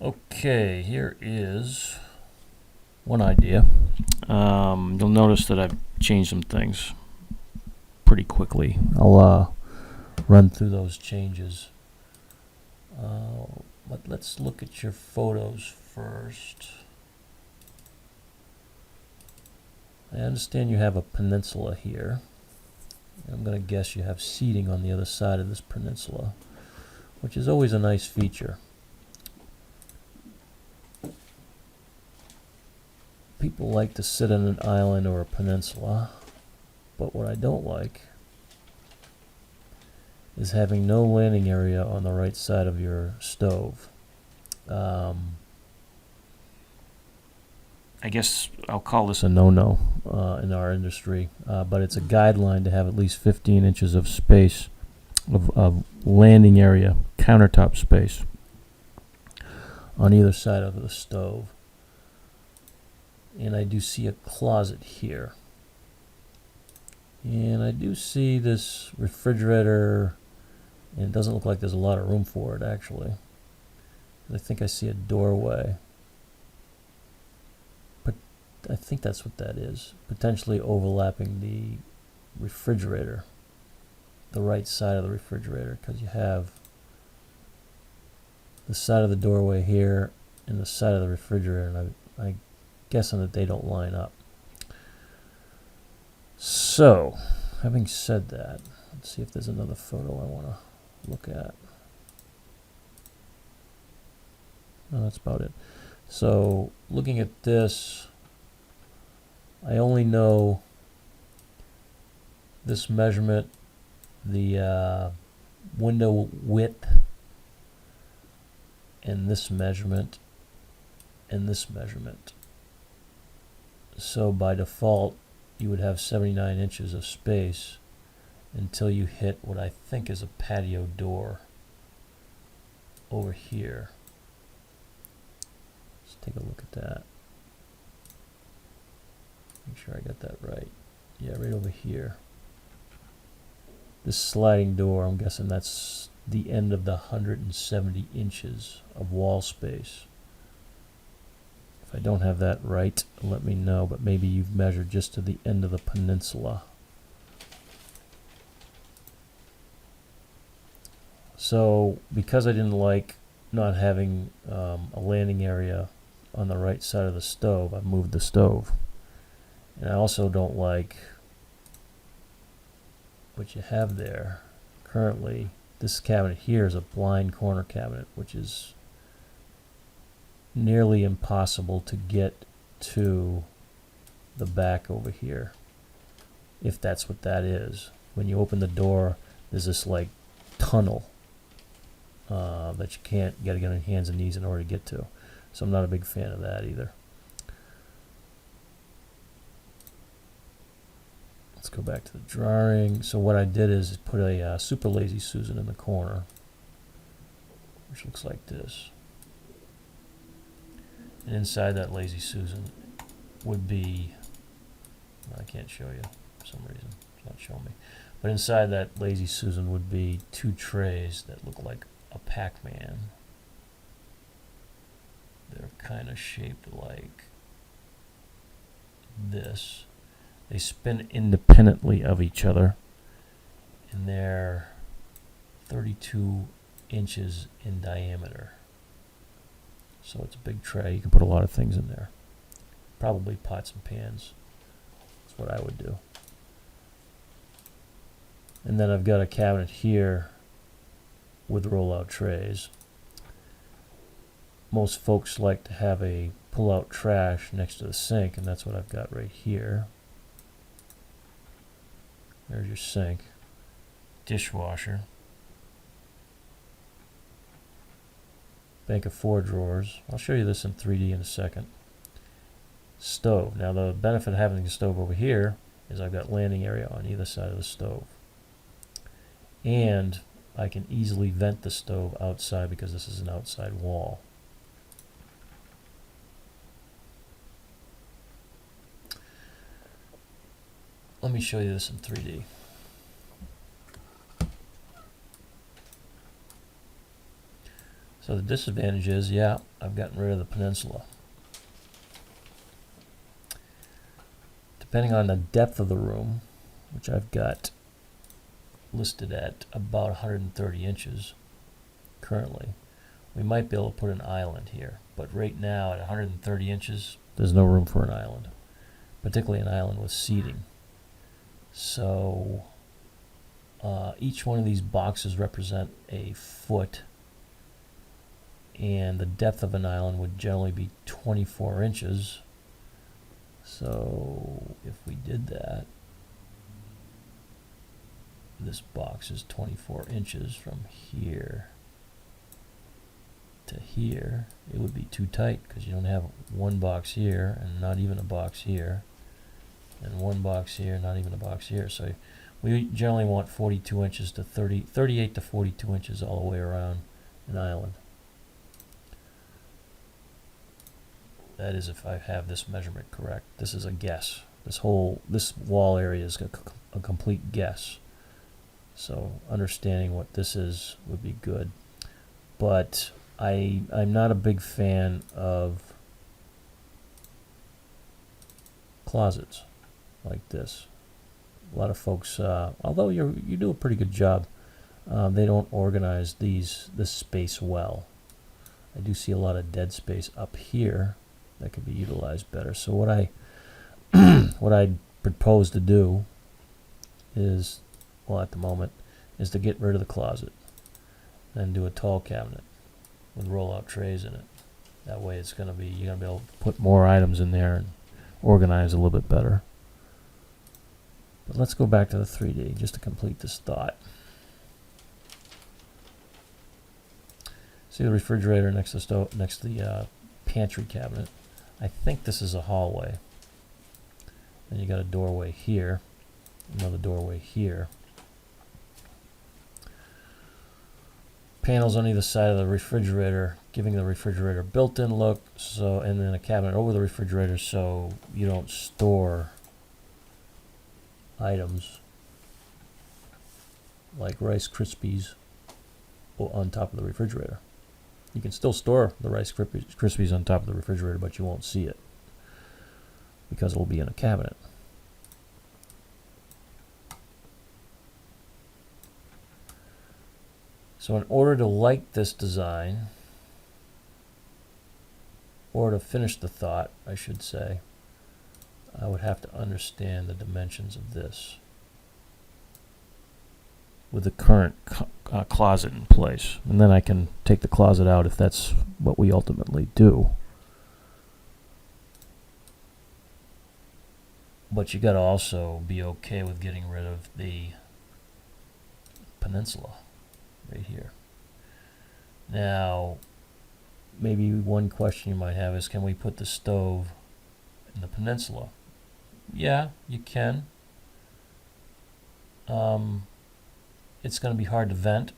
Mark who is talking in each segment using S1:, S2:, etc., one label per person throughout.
S1: Okay, here is one idea. You'll notice that I've changed some things pretty quickly. I'll run through those changes. But let's look at your photos first. I understand you have a peninsula here. I'm going to guess you have seating on the other side of this peninsula, which is always a nice feature. People like to sit on an island or a peninsula, but what I don't like is having no landing area on the right side of your stove. I guess I'll call this a no-no in our industry, but it's a guideline to have at least 15 inches of space, of landing area, countertop space on either side of the stove. And I do see a closet here. And I do see this refrigerator, and it doesn't look like there's a lot of room for it, actually. I think I see a doorway. But I think that's what that is. Potentially overlapping the refrigerator, the right side of the refrigerator, because you have the side of the doorway here and the side of the refrigerator, and I guessing that they don't line up. So, having said that, let's see if there's another photo I want to look at. No, that's about it. So, looking at this, I only know this measurement, the window width, and this measurement, and this measurement. So by default, you would have 79 inches of space until you hit what I think is a patio door over here. Let's take a look at that. Make sure I got that right. Yeah, right over here. This sliding door, I'm guessing that's the end of the 170 inches of wall space. If I don't have that right, let me know, but maybe you've measured just to the end of the peninsula. So, because I didn't like not having a landing area on the right side of the stove, I moved the stove. And I also don't like what you have there. Currently, this cabinet here is a blind corner cabinet, which is nearly impossible to get to the back over here, if that's what that is. When you open the door, there's this like tunnel that you gotta get on your hands and knees in order to get to. So I'm not a big fan of that either. Let's go back to the drawing. So what I did is put a super lazy Susan in the corner, which looks like this. And inside that lazy Susan would be, I can't show you for some reason, it's not showing me. But inside that lazy Susan would be two trays that look like a Pac-Man. They're kind of shaped like this. They spin independently of each other, and they're 32 inches in diameter. So it's a big tray. You can put a lot of things in there. Probably pots and pans. That's what I would do. And then I've got a cabinet here with roll-out trays. Most folks like to have a pull-out trash next to the sink, and that's what I've got right here. There's your sink. Dishwasher. Bank of 4 drawers. I'll show you this in 3D in a second. Stove. Now the benefit of having the stove over here is I've got landing area on either side of the stove. And I can easily vent the stove outside because this is an outside wall. Let me show you this in 3D. So the disadvantage is, yeah, I've gotten rid of the peninsula. Depending on the depth of the room, which I've got listed at about 130 inches currently, we might be able to put an island here. But right now at 130 inches, there's no room for an island, particularly an island with seating. So each one of these boxes represent a foot, and the depth of an island would generally be 24 inches. So if we did that, this box is 24 inches from here to here. It would be too tight because you don't have one box here and not even a box here, and one box here, not even a box here. So we generally want 42 inches to 38 to 42 inches all the way around an island. That is if I have this measurement correct. This is a guess. This wall area is a complete guess. So understanding what this is would be good. But I'm not a big fan of closets like this. A lot of folks, although you do a pretty good job, they don't organize this space well. I do see a lot of dead space up here that could be utilized better. So what I what I propose to do is, well, at the moment, is to get rid of the closet and do a tall cabinet with roll-out trays in it. That way you're gonna be able to put more items in there and organize a little bit better. But let's go back to the 3D just to complete this thought. See the refrigerator next to the stove, next to the pantry cabinet. I think this is a hallway. Then you got a doorway here, another doorway here. Panels on either side of the refrigerator, giving the refrigerator built-in look. So, and then a cabinet over the refrigerator, so you don't store items like Rice Krispies on top of the refrigerator. You can still store the Rice Krispies on top of the refrigerator, but you won't see it because it will be in a cabinet. So in order to like this design, or to finish the thought, I should say, I would have to understand the dimensions of this with the current closet in place. And then I can take the closet out if that's what we ultimately do. But you got to also be okay with getting rid of the peninsula right here. Now, maybe one question you might have is, can we put the stove in the peninsula? Yeah, you can. It's going to be hard to vent,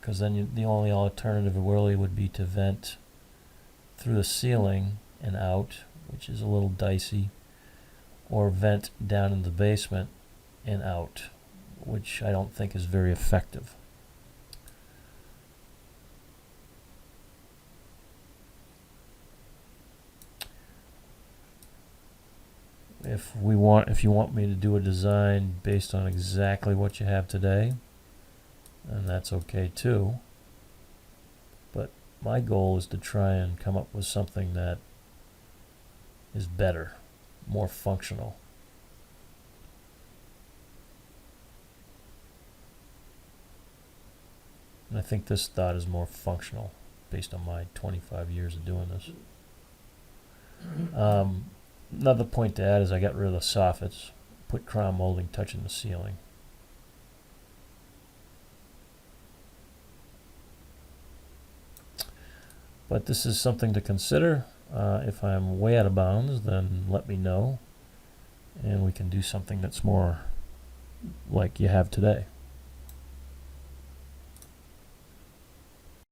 S1: because then the only alternative really would be to vent through the ceiling and out, which is a little dicey, or vent down in the basement and out, which I don't think is very effective. If you want me to do a design based on exactly what you have today, and that's okay too. But my goal is to try and come up with something that is better, more functional. And I think this thought is more functional based on my 25 years of doing this. Another point to add is I got rid of the soffits, put crown molding touching the ceiling. But this is something to consider. If I'm way out of bounds, then let me know, and we can do something that's more like you have today.